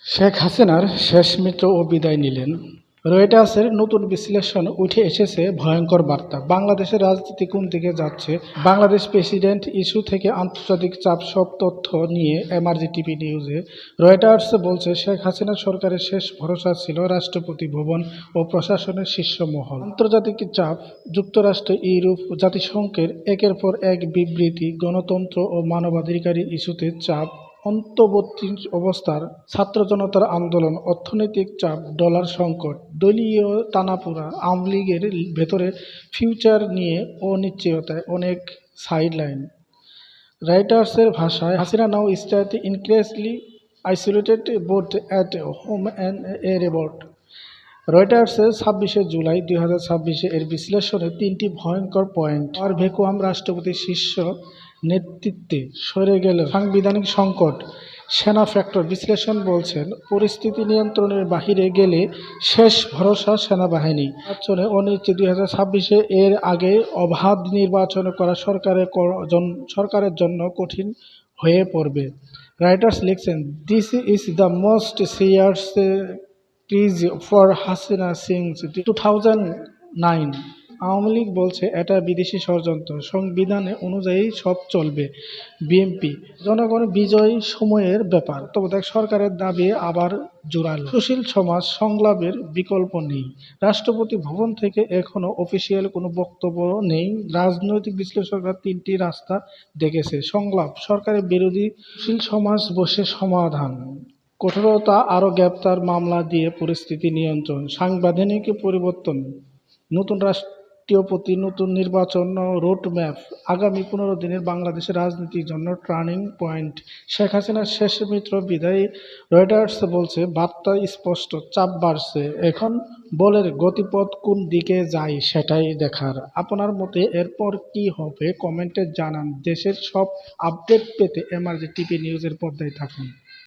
শেখ হাসিনার শেষ মিত্র ও বিদায় নিলেন। রয়টার্সের নতুন বিশ্লেষণ উঠে এসেছে ভয়ঙ্কর বার্তা। বাংলাদেশের রাজনীতি কোন দিকে যাচ্ছে, বাংলাদেশ প্রেসিডেন্ট ইস্যু থেকে আন্তর্জাতিক চাপ, সব তথ্য নিয়ে এমআরজি টিভি নিউজে। রয়টার্স বলছে, শেখ হাসিনা সরকারের শেষ ভরসা ছিল রাষ্ট্রপতি ভবন ও প্রশাসনের শীর্ষ মহল। আন্তর্জাতিক চাপ, যুক্তরাষ্ট্র, ইউরোপ, জাতিসংঘের একের পর এক বিবৃতি, গণতন্ত্র ও মানবাধিকার ইস্যুতে চাপ, অন্তর্বর্তী অবস্থার ছাত্র জনতার আন্দোলন, অর্থনৈতিক চাপ, ডলার সংকট, দলীয় টানাপোড়া, আওয়ামী লীগের ভেতরে ফিউচার নিয়ে অনিশ্চয়তায় অনেক সাইডলাইন। রাইটার্সের ভাষায়, Hasina now start increasingly isolated both at home and abroad. রয়টার্সের ২৬শে জুলাই ২০২৬ এর বিশ্লেষণে তিনটি ভয়ঙ্কর পয়েন্ট। আর ভ্যাকুয়াম, রাষ্ট্রপতির শীর্ষ নেতৃত্বে সরে গেল সাংবিধানিক সংকট, সেনা ফ্যাক্টর। বিশ্লেষণ বলছেন, পরিস্থিতি নিয়ন্ত্রণের বাহিরে গেলে শেষ ভরসা সেনাবাহিনী। নির্বাচনে অনিশ্চিত ২০২৬ এর আগে অবাধ নির্বাচন করা সরকারের জন্য কঠিন হয়ে পড়বে। রাইটার্স লিখছেন, this is the most serious crisis for Hasina since 2009। Awami League বলছে এটা বিদেশি ষড়যন্ত্র, সংবিধানে অনুযায়ী সব চলবে। বিএনপি, জনগণ বিজয় সময়ের ব্যাপার, তত্ত্বাবধায়ক সরকারের দাবি আবার জোরালো। সুশীল সমাজ, সংলাপের বিকল্প নেই। রাষ্ট্রপতি ভবন থেকে এখনো অফিসিয়াল কোনো বক্তব্য নেই। রাজনৈতিক বিশ্লেষকরা তিনটি রাস্তা দেখেছে: সংলাপ, সরকারের বিরোধী, সুশীল সমাজ বসে সমাধান, কঠোরতা, আরও গ্রেপ্তার, মামলা দিয়ে পরিস্থিতি নিয়ন্ত্রণ, সাংবিধানিক পরিবর্তন, নতুন রাষ্ট্রপতি, নতুন নির্বাচন, রোডম্যাপ, আগামী ১৫ দিনের বাংলাদেশের রাজনীতির জন্য টার্নিং পয়েন্ট। শেখ হাসিনার শেষ মিত্র বিদায়। রয়টার্স বলছে, বার্তা স্পষ্ট, চাপ বাড়ছে, এখন বলের গতিপথ কোন দিকে যায় সেটাই দেখার। আপনার মতে এরপর কি হবে কমেন্টে জানান। দেশের সব আপডেট পেতে এমআরজি টিভি নিউজের পর্দায় থাকুন।